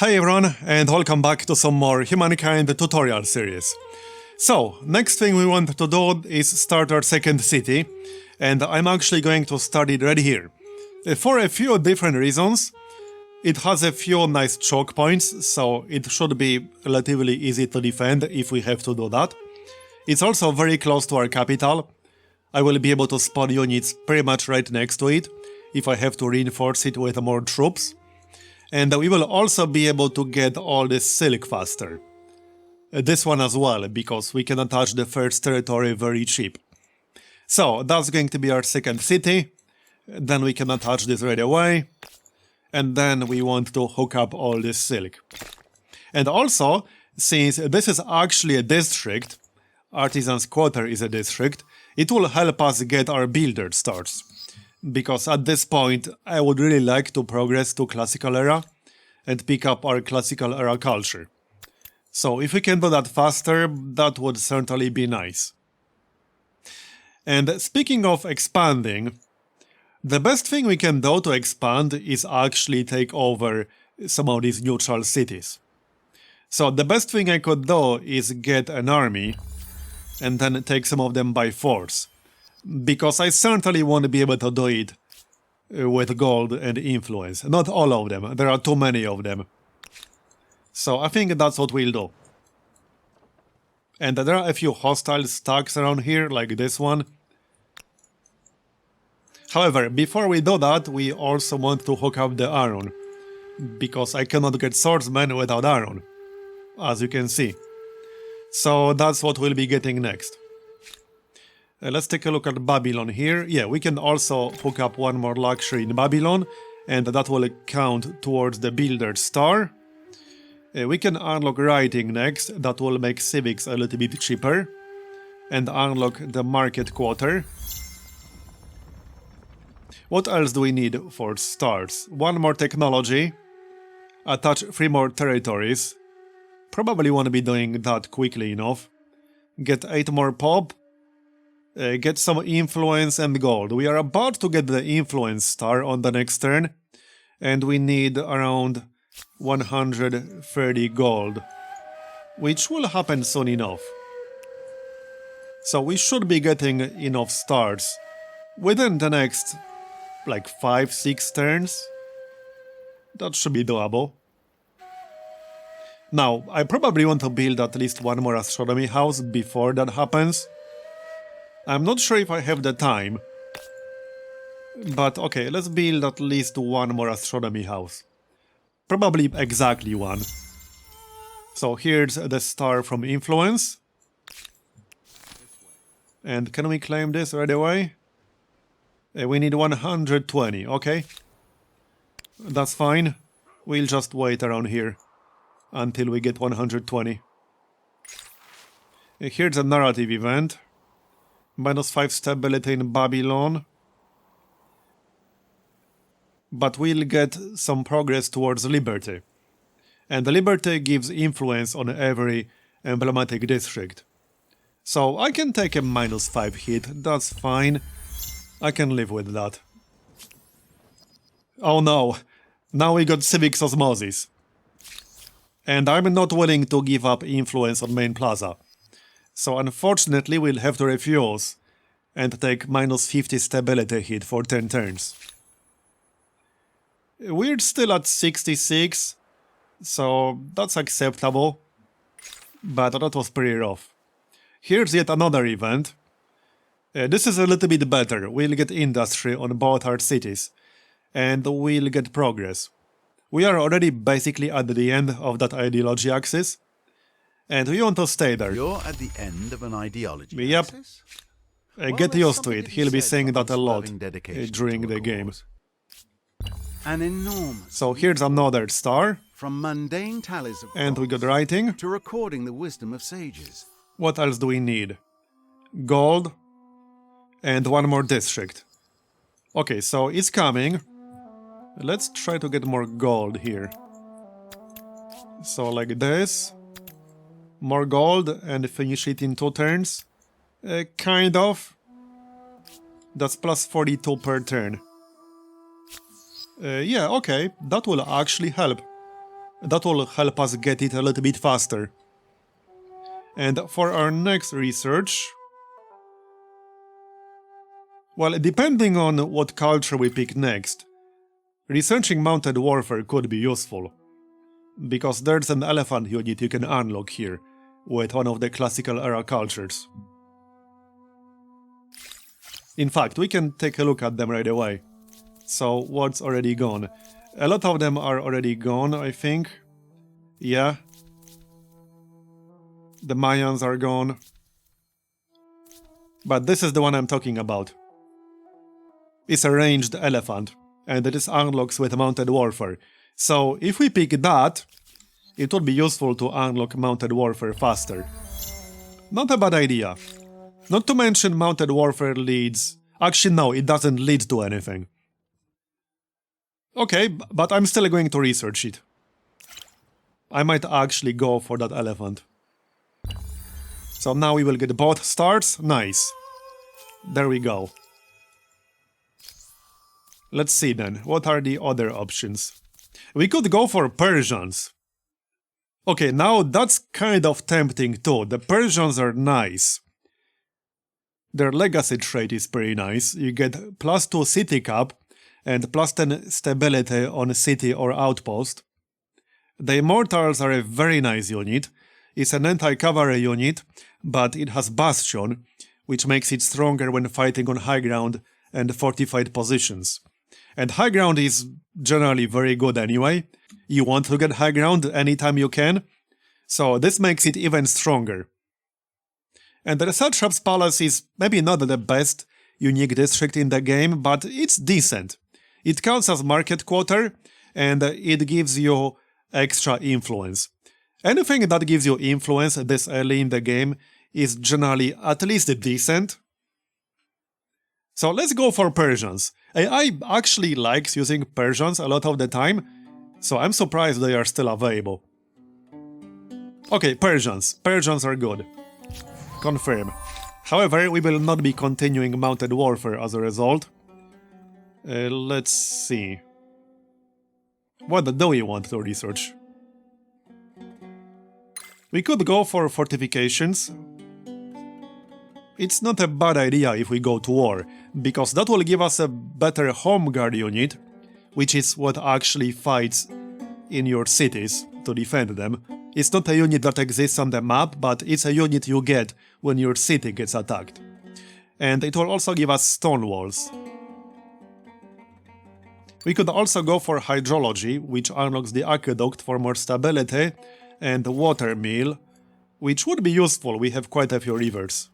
Hi everyone, and welcome back to some more Humankind tutorial series. So, next thing we want to do is start our second city, and I'm actually going to start it right here. For a few different reasons. It has a few nice choke points, so it should be relatively easy to defend if we have to do that. It's also very close to our capital. I will be able to spawn units pretty much right next to it, if I have to reinforce it with more troops. And we will also be able to get all this silk faster. This one as well, because we can attach the first territory very cheap. So, that's going to be our second city. Then we can attach this right away. And then we want to hook up all this silk. And also, since this is actually a district, Artisan's Quarter is a district, it will help us get our builder starts. Because at this point, I would really like to progress to Classical Era and pick up our Classical Era culture. So if we can do that faster, that would certainly be nice. And speaking of expanding, the best thing we can do to expand is actually take over some of these neutral cities. So the best thing I could do is get an army and then take some of them by force. Because I certainly won't be able to do it with gold and influence. Not all of them, there are too many of them. So I think that's what we'll do. And there are a few hostile stacks around here, like this one. However, before we do that, we also want to hook up the iron, because I cannot get swordsmen without iron, as you can see. So that's what we'll be getting next. Let's take a look at Babylon here. Yeah, we can also hook up one more luxury in Babylon, and that will count towards the builder star. We can unlock writing next, that will make civics a little bit cheaper, and unlock the market quarter. What else do we need for stars? One more technology, attach 3 more territories, probably won't be doing that quickly enough, get 8 more pop, get some influence and gold. We are about to get the influence star on the next turn, and we need around 130 gold, which will happen soon enough. So we should be getting enough stars within the next like 5-6 turns. That should be doable. Now, I probably want to build at least one more astronomy house before that happens. I'm not sure if I have the time. But okay, let's build at least one more astronomy house. Probably exactly one. So here's the star from influence. And can we claim this right away? We need 120, okay. That's fine. We'll just wait around here until we get 120. Here's a narrative event. -5 stability in Babylon. But we'll get some progress towards liberty. And the liberty gives influence on every emblematic district. So I can take a -5 hit, that's fine. I can live with that. Oh no, now we got civic osmosis. And I'm not willing to give up influence on main plaza. So unfortunately we'll have to refuse and take -50 stability hit for 10 turns. We're still at 66, so that's acceptable. But that was pretty rough. Here's yet another event. This is a little bit better. We'll get industry on both our cities, and we'll get progress. We are already basically at the end of that ideology axis, and we want to stay there. You're at the end of an ideology Yep. axis? Get used to it. He'll be saying that a lot during the game. An enormous So here's another star, from mundane tallies of and we got gods writing. to recording the wisdom of sages. What else do we need? Gold. And one more district. Okay, so it's coming. Let's try to get more gold here. So like this. More gold and finish it in 2 turns. Kind of. That's plus 42 per turn. Yeah, okay, that will actually help. That will help us get it a little bit faster. And for our next research... Well, depending on what culture we pick next, researching mounted warfare could be useful. Because there's an elephant unit you can unlock here, with one of the classical era cultures. In fact, we can take a look at them right away. So, what's already gone? A lot of them are already gone, I think. Yeah. The Mayans are gone. But this is the one I'm talking about. It's a ranged elephant, and it is unlocks with mounted warfare. So, if we pick that, it would be useful to unlock mounted warfare faster. Not a bad idea. Not to mention mounted warfare leads... Actually, no, it doesn't lead to anything. Okay, but I'm still going to research it. I might actually go for that elephant. So now we will get both starts. Nice. There we go. Let's see then, what are the other options? We could go for Persians. Okay, now that's kind of tempting too. The Persians are nice. Their legacy trait is pretty nice. You get +2 city cap and +10 stability on city or outpost. The Immortals are a very nice unit. It's an anti-cavalry unit, but it has Bastion, which makes it stronger when fighting on high ground and fortified positions. And high ground is generally very good anyway. You want to get high ground anytime you can, so this makes it even stronger. And the Satrap's Palace is maybe not the best unique district in the game, but it's decent. It counts as market quarter, and it gives you extra influence. Anything that gives you influence this early in the game is generally at least decent. So let's go for Persians. AI actually likes using Persians a lot of the time, so I'm surprised they are still available. Okay, Persians. Persians are good. Confirm. However, we will not be continuing mounted warfare as a result. Let's see. What do we want to research? We could go for fortifications. It's not a bad idea if we go to war, because that will give us a better home guard unit, which is what actually fights in your cities to defend them. It's not a unit that exists on the map, but it's a unit you get when your city gets attacked. And it will also give us stone walls. We could also go for hydrology, which unlocks the aqueduct for more stability, and water mill, which would be useful, we have quite a few rivers.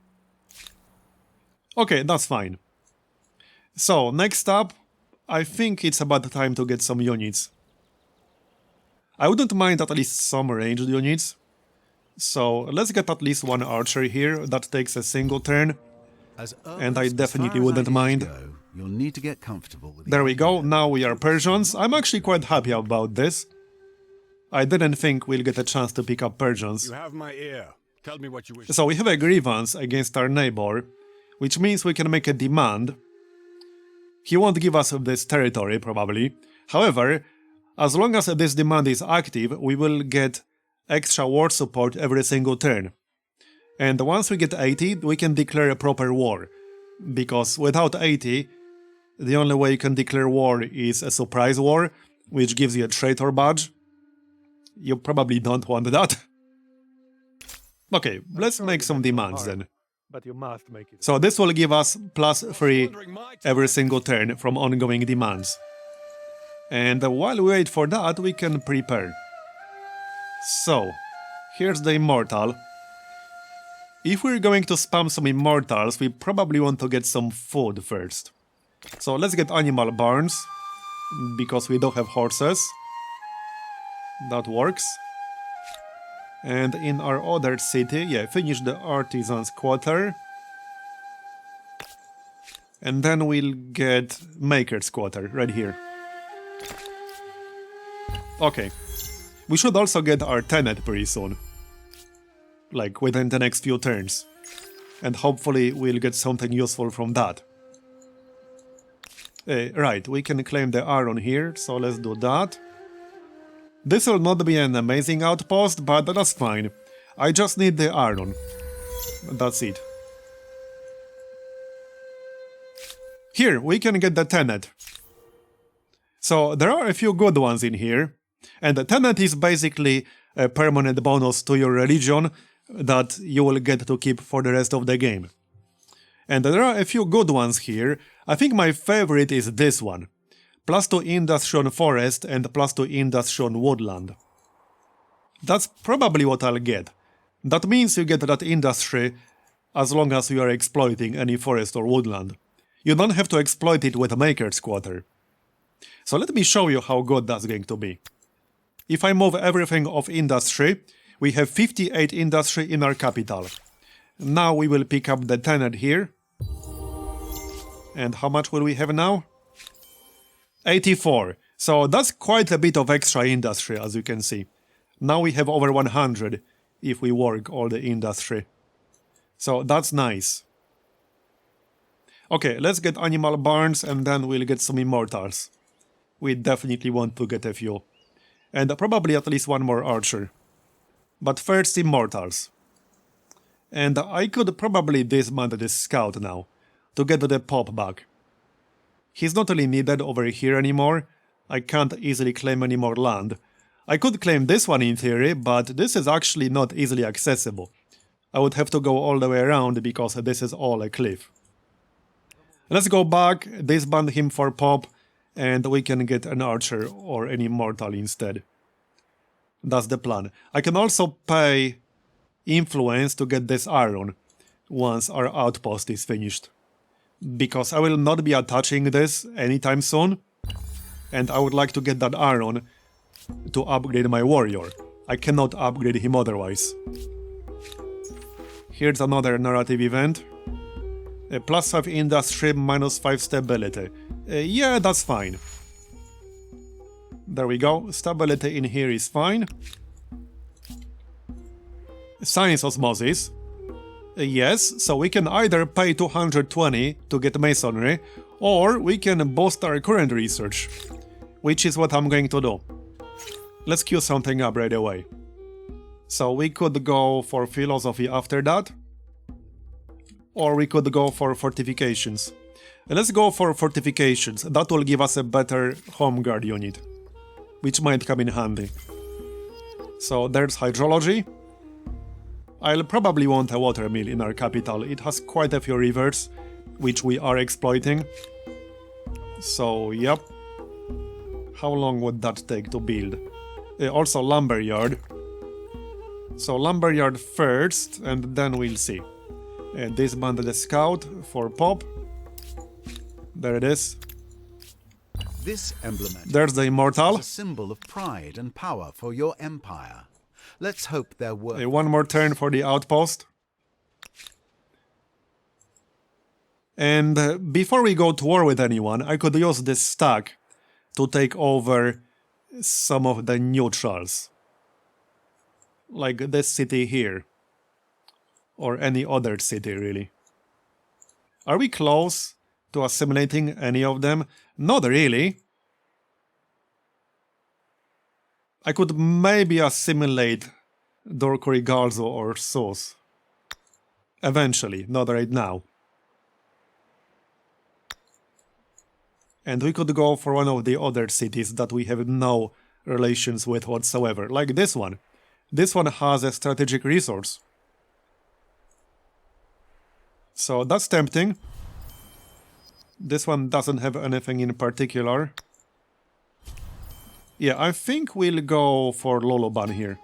Okay, that's fine. So, next up, I think it's about time to get some units. I wouldn't mind at least some ranged units. So, let's get at least one archer here that takes a single turn. And I definitely wouldn't mind. You'll need to get comfortable with There we go, now we are Persians. I'm actually quite happy about this. I didn't think we'll get a chance to pick up Persians. You have my ear. Tell me what you wish. So we have a grievance against our neighbor, which means we can make a demand. He won't give us this territory, probably. However, as long as this demand is active, we will get extra war support every single turn. And once we get 80, we can declare a proper war. Because without 80, the only way you can declare war is a surprise war, which gives you a traitor badge. You probably don't want that. Okay, let's make some demands then. But you must make it. So this will give us +3 every single turn from ongoing demands. And while we wait for that, we can prepare. So, here's the Immortal. If we're going to spam some Immortals, we probably want to get some food first. So let's get animal barns, because we don't have horses. That works. And in our other city, yeah, finish the artisan's quarter. And then we'll get maker's quarter, right here. Okay. We should also get our tenet pretty soon. Like, within the next few turns. And hopefully we'll get something useful from that. Right, we can claim the iron here, so let's do that. This will not be an amazing outpost, but that's fine. I just need the iron. That's it. Here, we can get the tenet. So, there are a few good ones in here. And the tenet is basically a permanent bonus to your religion that you will get to keep for the rest of the game. And there are a few good ones here. I think my favorite is this one. +2 industry on forest and +2 industry on woodland. That's probably what I'll get. That means you get that industry as long as you are exploiting any forest or woodland. You don't have to exploit it with a maker's quarter. So let me show you how good that's going to be. If I move everything of industry, we have 58 industry in our capital. Now we will pick up the tenet here. And how much will we have now? 84. So that's quite a bit of extra industry, as you can see. Now we have over 100 if we work all the industry. So that's nice. Okay, let's get animal barns and then we'll get some immortals. We definitely want to get a few. And probably at least one more archer. But first immortals. And I could probably disband this scout now to get the pop back. He's not really needed over here anymore. I can't easily claim any more land. I could claim this one in theory, but this is actually not easily accessible. I would have to go all the way around because this is all a cliff. Let's go back, disband him for pop, and we can get an archer or an immortal instead. That's the plan. I can also pay influence to get this iron once our outpost is finished. Because I will not be attaching this anytime soon, and I would like to get that iron to upgrade my warrior. I cannot upgrade him otherwise. Here's another narrative event. +5 industry, -5 stability. Yeah, that's fine. There we go. Stability in here is fine. Science osmosis. Yes, so we can either pay 220 to get masonry, or we can boost our current research, which is what I'm going to do. Let's queue something up right away. So we could go for philosophy after that, or we could go for fortifications. Let's go for fortifications. That will give us a better home guard unit, which might come in handy. So there's hydrology. I'll probably want a water mill in our capital. It has quite a few rivers, which we are exploiting. So, yep. How long would that take to build? Also lumberyard. So lumberyard first, and then we'll see. Disband the scout for pop. There it is. This emblem There's the immortal. is a symbol of pride and power for your empire. Let's hope they're worth. One more turn for the outpost. And before we go to war with anyone, I could use this stack to take over some of the neutrals. Like this city here. Or any other city, really. Are we close to assimilating any of them? Not really. I could maybe assimilate Dorkorigalzo or Sos. Eventually, not right now. And we could go for one of the other cities that we have no relations with whatsoever, like this one. This one has a strategic resource. So that's tempting. This one doesn't have anything in particular. Yeah, I think we'll go for Loloban here.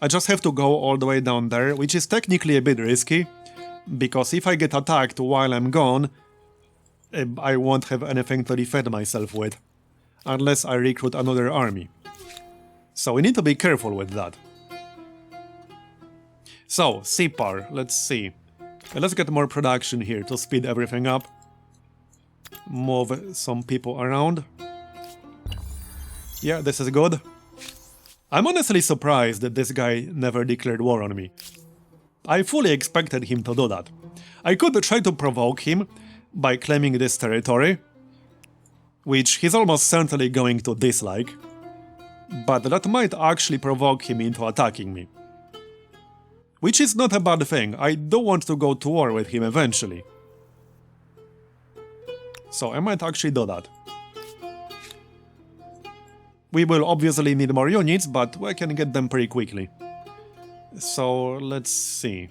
I just have to go all the way down there, which is technically a bit risky, because if I get attacked while I'm gone, I won't have anything to defend myself with, unless I recruit another army. So we need to be careful with that. So, Sipar, let's see. Let's get more production here to speed everything up. Move some people around. Yeah, this is good. I'm honestly surprised that this guy never declared war on me. I fully expected him to do that. I could try to provoke him by claiming this territory, which he's almost certainly going to dislike. but that might actually provoke him into attacking me. Which is not a bad thing, I do want to go to war with him eventually. So I might actually do that. We will obviously need more units, but we can get them pretty quickly. So let's see.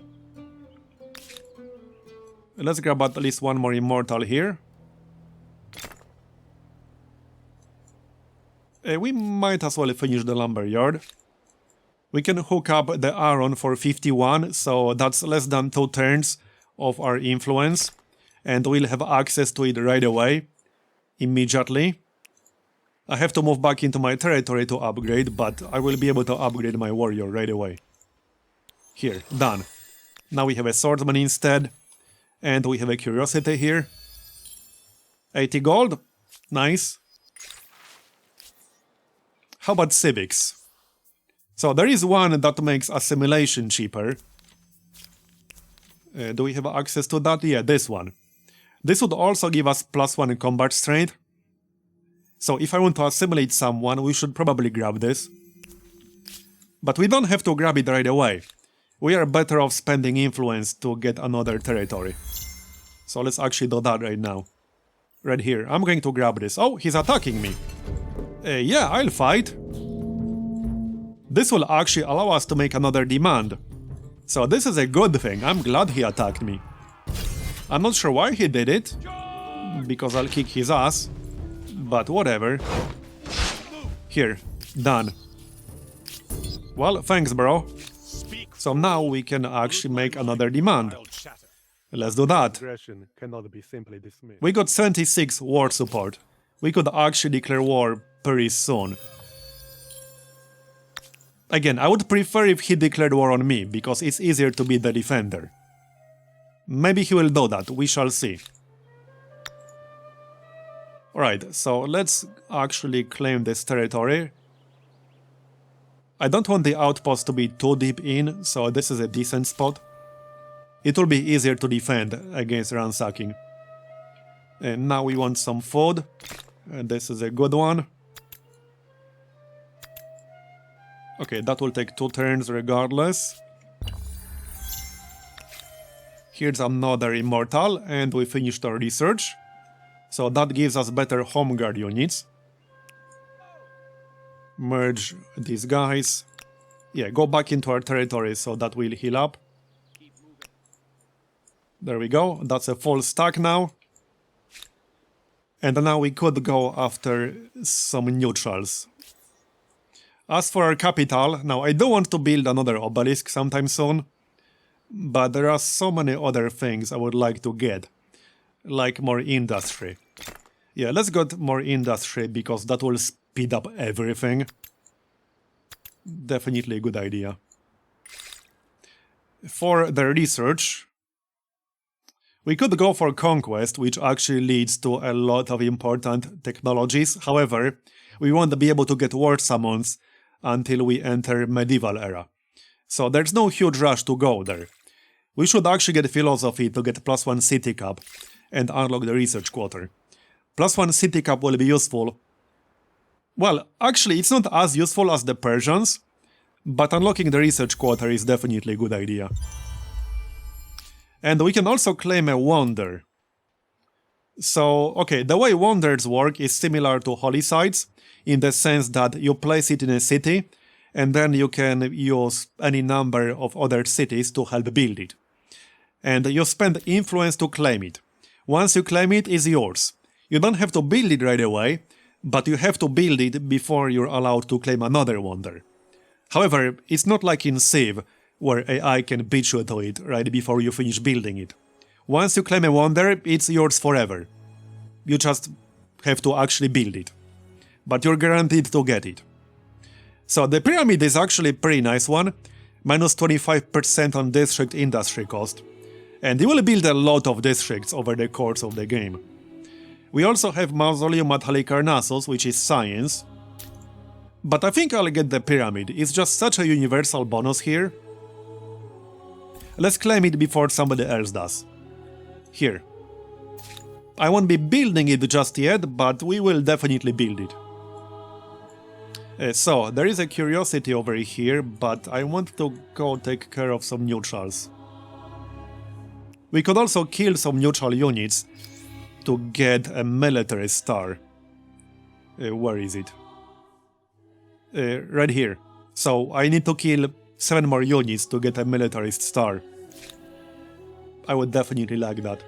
Let's grab at least one more immortal here. We might as well finish the lumberyard. We can hook up the iron for 51, so that's less than 2 turns of our influence. And we'll have access to it right away, immediately. I have to move back into my territory to upgrade, but I will be able to upgrade my warrior right away. Here, done. Now we have a swordsman instead, and we have a curiosity here. 80 gold, nice. How about civics? So there is one that makes assimilation cheaper. Do we have access to that? Yeah, this one. This would also give us +1 in combat strength. So if I want to assimilate someone, we should probably grab this. But we don't have to grab it right away. We are better off spending influence to get another territory. So let's actually do that right now. Right here. I'm going to grab this. Oh, he's attacking me. Yeah, I'll fight. This will actually allow us to make another demand. So this is a good thing. I'm glad he attacked me. I'm not sure why he did it, because I'll kick his ass. But whatever. Here, done. Well, thanks, bro. So now we can actually make another demand. Let's do that. Aggression cannot be simply dismissed. We got 76 war support. We could actually declare war pretty soon. Again, I would prefer if he declared war on me, because it's easier to be the defender. Maybe he will do that, we shall see. Alright, so let's actually claim this territory. I don't want the outpost to be too deep in, so this is a decent spot. It will be easier to defend against ransacking. And now we want some food. And this is a good one. Okay, that will take 2 turns regardless. Here's another immortal, and we finished our research. So that gives us better home guard units. Merge these guys. Yeah, go back into our territory so that will heal up. There we go, that's a full stack now. And now we could go after some neutrals. As for our capital, now I do want to build another obelisk sometime soon. But there are so many other things I would like to get. Like more industry. Yeah, let's get more industry because that will speed up everything. Definitely a good idea. For the research, we could go for conquest, which actually leads to a lot of important technologies. However, we won't be able to get war summons until we enter medieval era. So there's no huge rush to go there. We should actually get philosophy to get +1 city cap and unlock the research quarter. +1 city cap will be useful. Well, actually it's not as useful as the Persians, but unlocking the research quarter is definitely a good idea. And we can also claim a wonder. So, okay, the way wonders work is similar to holy sites, in the sense that you place it in a city, and then you can use any number of other cities to help build it. And you spend influence to claim it. Once you claim it, it's yours. You don't have to build it right away, but you have to build it before you're allowed to claim another wonder. However, it's not like in Civ, where AI can beat you to it right before you finish building it. Once you claim a wonder, it's yours forever. You just have to actually build it. But you're guaranteed to get it. So the pyramid is actually a pretty nice one, minus 25% on district industry cost. And you will build a lot of districts over the course of the game. We also have Mausoleum at Halicarnassus, which is science. But I think I'll get the pyramid, it's just such a universal bonus here. Let's claim it before somebody else does. Here. I won't be building it just yet, but we will definitely build it. So, there is a curiosity over here, but I want to go take care of some neutrals. We could also kill some neutral units to get a military star. Where is it? Right here. So, I need to kill 7 more units to get a militarist star. I would definitely like that.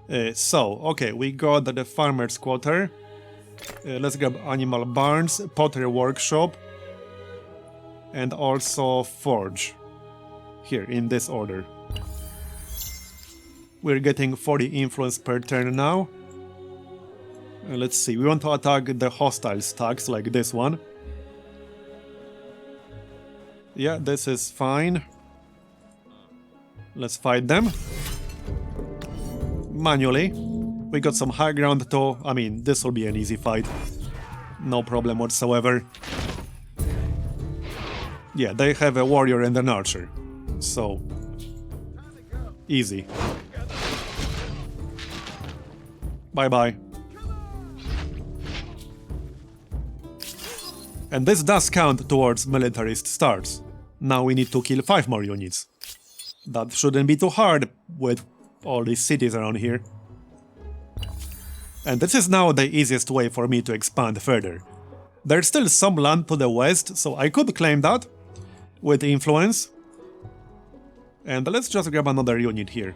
Okay, we got the farmer's quarter. Let's grab animal barns, pottery workshop, and also forge. Here, in this order. We're getting 40 influence per turn now. Let's see, we want to attack the hostile stacks like this one. Yeah, this is fine. Let's fight them. Manually. We got some high ground too. I mean, this will be an easy fight. No problem whatsoever. Yeah, they have a warrior and an archer. So, easy. Bye-bye. And this does count towards militarist stars. Now we need to kill 5 more units. That shouldn't be too hard with all these cities around here. And this is now the easiest way for me to expand further. There's still some land to the west, so I could claim that with influence. And let's just grab another unit here.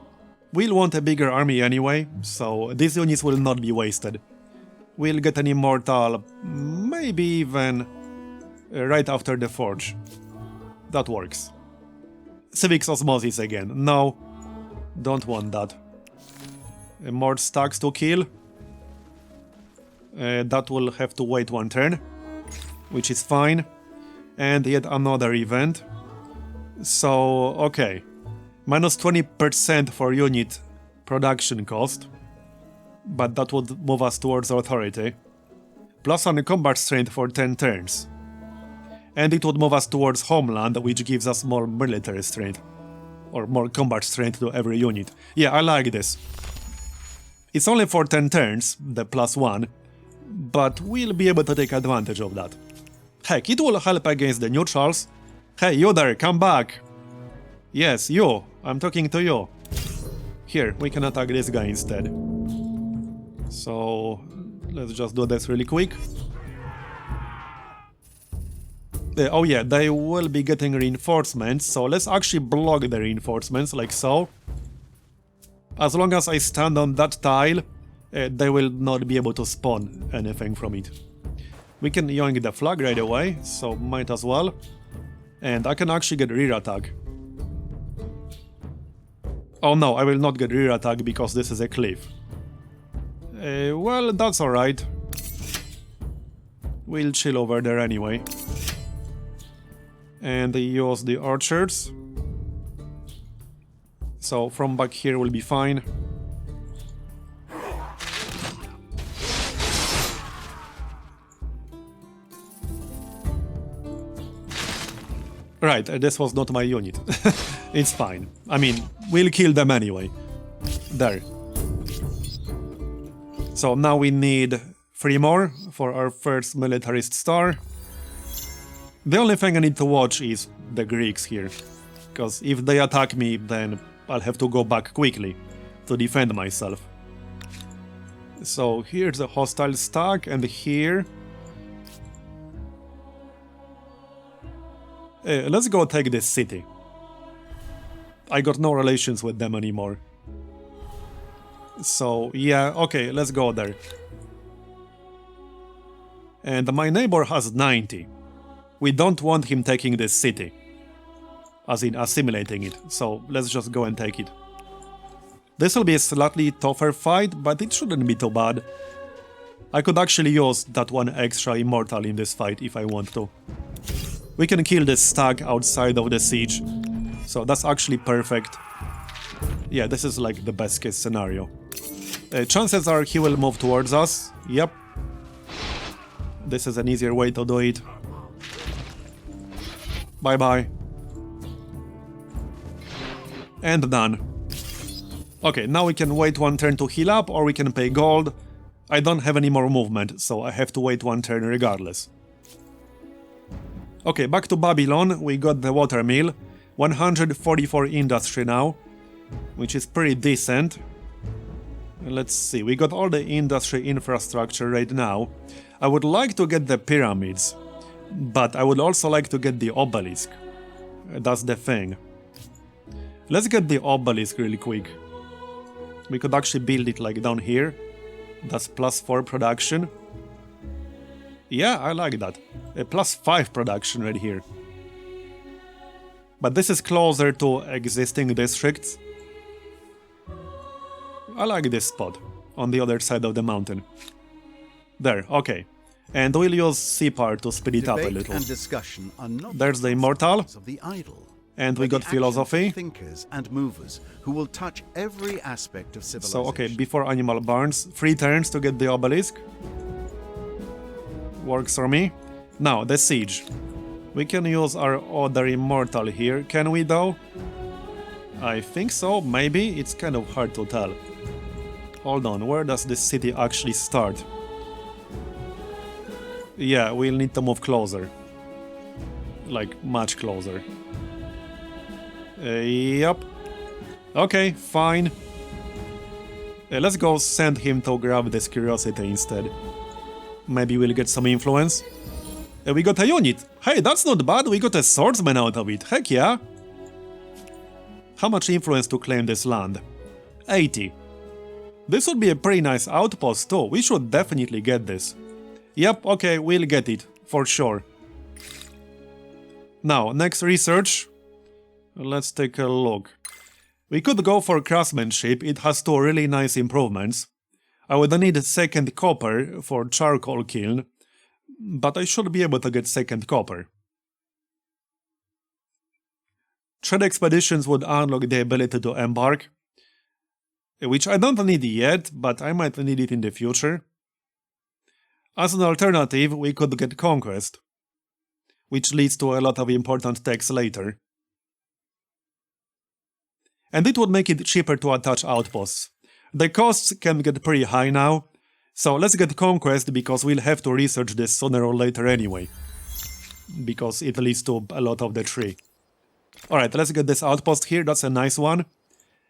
We'll want a bigger army anyway, so these units will not be wasted. We'll get an immortal, maybe even right after the forge. That works. Civic osmosis again. No, don't want that. More stacks to kill. That will have to wait 1 turn, which is fine. And yet another event. So, okay. Minus 20% for unit production cost. But that would move us towards authority. Plus on combat strength for 10 turns. And it would move us towards homeland, which gives us more military strength. Or more combat strength to every unit. Yeah, I like this. It's only for 10 turns, the +1. But we'll be able to take advantage of that. Heck, it will help against the neutrals. Hey, you there, come back! Yes, you. I'm talking to you. Here, we can attack this guy instead. So, let's just do this really quick. Oh yeah, they will be getting reinforcements, so let's actually block the reinforcements, like so. As long as I stand on that tile, they will not be able to spawn anything from it. We can yoink the flag right away, so might as well. And I can actually get rear attack. Oh no, I will not get rear attack because this is a cliff. Well, that's alright. We'll chill over there anyway. And use the archers. So from back here will be fine. Right, this was not my unit. It's fine. I mean, we'll kill them anyway. There. So now we need 3 more for our first militarist star. The only thing I need to watch is the Greeks here. Because if they attack me, then I'll have to go back quickly to defend myself. So here's a hostile stack, and here... let's go take this city. I got no relations with them anymore. So, yeah, okay, let's go there. And my neighbor has 90. We don't want him taking this city. As in assimilating it, so let's just go and take it. This will be a slightly tougher fight, but it shouldn't be too bad. I could actually use that 1 extra immortal in this fight if I want to. We can kill this stag outside of the siege, so that's actually perfect. Yeah, this is like the best case scenario. Chances are he will move towards us. Yep. This is an easier way to do it. Bye-bye. And done. Okay, now we can wait 1 turn to heal up, or we can pay gold. I don't have any more movement, so I have to wait 1 turn regardless. Okay, back to Babylon. We got the water mill. 144 industry now, which is pretty decent. Let's see, we got all the industry infrastructure right now. I would like to get the pyramids, but I would also like to get the obelisk. That's the thing. Let's get the obelisk really quick. We could actually build it like down here. That's +4 production. Yeah, I like that. A +5 production right here. But this is closer to existing districts. I like this spot, on the other side of the mountain. There, okay. And we'll use C-Power to speed it up a little. And discussion are not There's the Immortal. of the idle, And we but got the philosophy. actions of thinkers and movers who will touch every aspect of civilization. So, okay, before Animal Barns, 3 turns to get the obelisk. Works for me. Now, the siege. We can use our other Immortal here, can we though? I think so, maybe? It's kind of hard to tell. Hold on, where does this city actually start? Yeah, we'll need to move closer. Like, much closer. Yep. Okay, fine. Let's go send him to grab this curiosity instead. Maybe we'll get some influence. We got a unit. Hey, that's not bad, we got a swordsman out of it. Heck yeah. How much influence to claim this land? 80. This would be a pretty nice outpost too. We should definitely get this. Yep, okay, we'll get it. For sure. Now, next research. Let's take a look. We could go for craftsmanship. It has 2 really nice improvements. I would need a 2nd copper for charcoal kiln, but I should be able to get 2nd copper. Trade expeditions would unlock the ability to embark, which I don't need yet, but I might need it in the future. As an alternative, we could get conquest, which leads to a lot of important techs later. And it would make it cheaper to attach outposts. The costs can get pretty high now, so let's get conquest because we'll have to research this sooner or later anyway. Because it leads to a lot of the tree. Alright, let's get this outpost here, that's a nice one.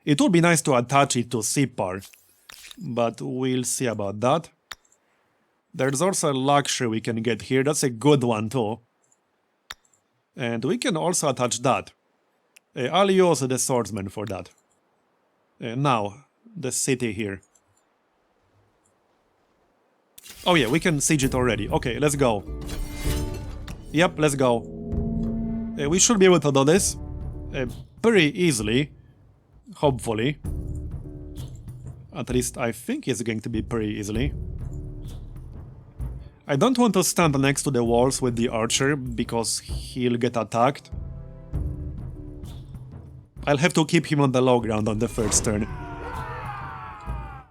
It would be nice to attach it to Sipar, but we'll see about that. There's also a luxury we can get here, that's a good one too. And we can also attach that. I'll use the swordsman for that. Now, the city here. Oh yeah, we can siege it already. Okay, let's go. Yep, let's go. We should be able to do this pretty easily. Hopefully. At least I think it's going to be pretty easily. I don't want to stand next to the walls with the archer, because he'll get attacked. I'll have to keep him on the low ground on the first turn.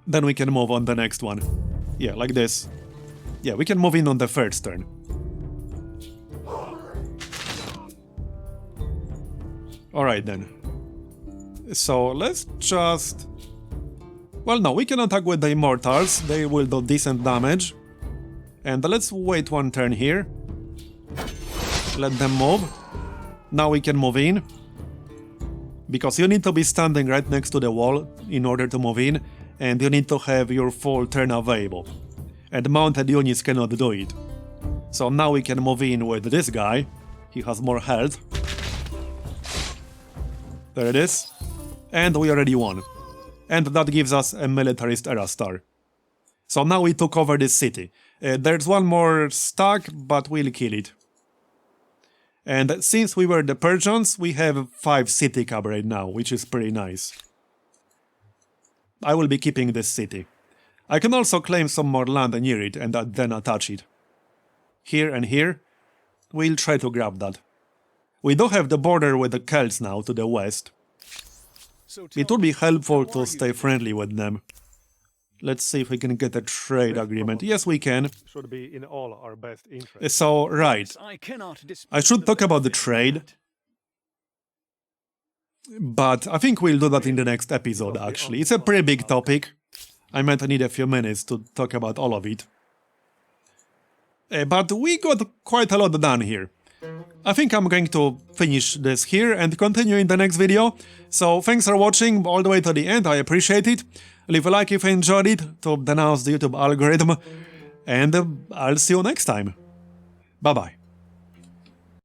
Then we can move on the next one. Yeah, like this. Yeah, we can move in on the first turn. Alright then. So let's just... Well, no, we can attack with the Immortals. They will do decent damage. And let's wait 1 turn here. Let them move. Now we can move in. Because you need to be standing right next to the wall in order to move in. And you need to have your full turn available. And mounted units cannot do it. So now we can move in with this guy. He has more health. There it is. And we already won. And that gives us a Militarist Era star. So now we took over this city. There's one more stack, but we'll kill it. And since we were the Persians, we have 5 city cap right now, which is pretty nice. I will be keeping this city. I can also claim some more land near it and then attach it. Here and here. We'll try to grab that. We do have the border with the Celts now to the west. It would be helpful to stay friendly with them. Let's see if we can get a trade agreement. Yes, we can. Should be in all our best interest. So, right. I should talk about the trade. But I think we'll do that in the next episode, actually. It's a pretty big topic. I might need a few minutes to talk about all of it. But we got quite a lot done here. I think I'm going to finish this here and continue in the next video. So thanks for watching all the way to the end, I appreciate it. Leave a like if you enjoyed it to denounce the YouTube algorithm. And I'll see you next time. Bye bye.